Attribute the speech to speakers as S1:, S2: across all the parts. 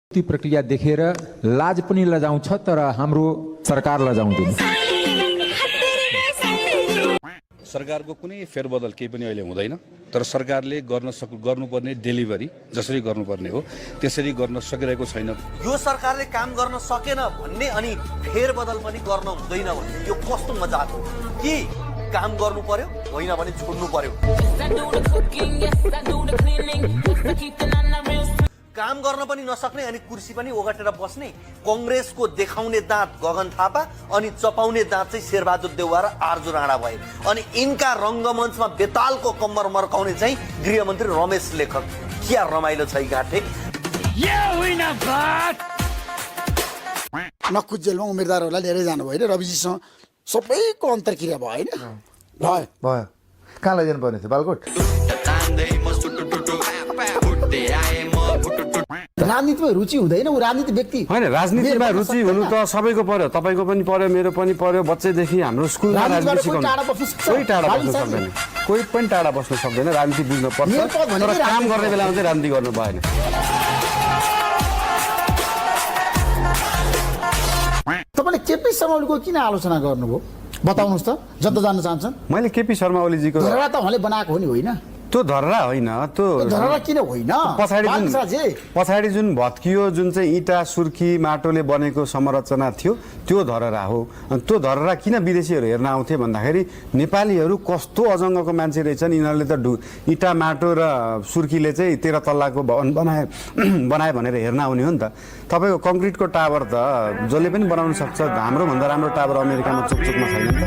S1: ती प्रक्रिया देखेर लाज पनि लजाउँछ तर हाम्रो सरकार लजाउँदैन।
S2: सरकारको कुनै फेरबदल केही पनि अहिले हुँदैन, तर सरकारले गर्नुपर्ने डेलिभरी जसरी गर्नुपर्ने हो त्यसरी गर्न सकिरहेको छैन।
S3: यो सरकारले काम गर्न सकेन भन्ने अनि फेरबदल पनि गर्न हुँदैन भन्ने यो कस्तो मजाक हो कि काम गर्नु पर्यो होइन भने छोड्नु पर्यो। काम गर्न पनि नसक्ने अनि कुर्सी पनि ओगटेर बस्ने कांग्रेसको देखाउने दाँत गगन थापा अनि चपाउने दाँत चाहिँ शेरबहादुर देउवा र आर्जु राणा भए अनि यिनका रंगमञ्चमा बेतालको कम्मर मर्काउने चाहिँ गृहमन्त्री रमेश लेखक। क्या रमाइलो छ गाठे।
S4: नक्कुच जेलमा उम्मेदवारहरूलाई लिएर जानुभयो होइन रविजीसँग सबैको अन्तर्क्रिया भयो होइन भयो
S5: भयो कहाँ लैजानु पर्ने थियो बालकोट।
S4: राजनीतिमा रुचि हुँदैन ऊ राजनीति व्यक्ति
S6: होइन। राजनीतिमा रुचि हुनु त सबैको पर्यो, तपाईँको पनि पर्यो, मेरो पनि पर्यो। बच्चैदेखि हाम्रो स्कुलमा राजनीति सिकाउनु कोही टाढा बस्नु सक्दैन, कोही पनि टाढा बस्नु सक्दैन। राजनीति बुझ्नु पर्छ तर काम गर्ने बेलामा चाहिँ राजनीति गर्नु भएन।
S4: तपाईँले केपी शर्मा ओलीको किन आलोचना गर्नुभयो बताउनुहोस् त, जनता जान्न चाहन्छन्।
S6: मैले केपी शर्मा ओलीजीको
S4: धरहरा त उहाँले बनाएको हो नि होइन,
S6: त्यो धरहरा होइन, त्यो
S4: धरहरा किन होइन।
S6: पछाडि जुन भत्कियो जुन चाहिँ इँटा सुर्खी माटोले बनेको संरचना थियो त्यो धरहरा हो। त्यो धरहरा किन विदेशीहरू हेर्न आउँथे भन्दाखेरि नेपालीहरू कस्तो अजङ्गको मान्छे रहेछन्, यिनीहरूले त इँटा माटो र सुर्खीले चाहिँ 13 तल्लाको भवन बनाए भनेर हेर्न आउने हो नि त। तपाईँको कङ्क्रिटको टावर त जसले पनि बनाउन सक्छ, हाम्रो भन्दा राम्रो टावर अमेरिकामा चोकचोकमा छैन नि त।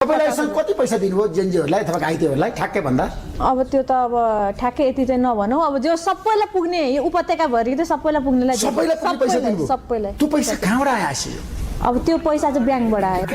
S4: तपाईँलाई कति पैसा दिनुभयो जेनजीहरूलाई अथवा घाइतेहरूलाई ठ्याक्कै भन्दा?
S7: अब त्यो त अब ठ्याक्कै यति चाहिँ नभनौँ, अब जो सबैलाई पुग्ने यो उपत्यकाभरि त सबैलाई पुग्नेलाई सबैलाई।
S4: त्यो पैसा कहाँबाट आयो?
S7: अब त्यो पैसा चाहिँ ब्याङ्कबाट आयो।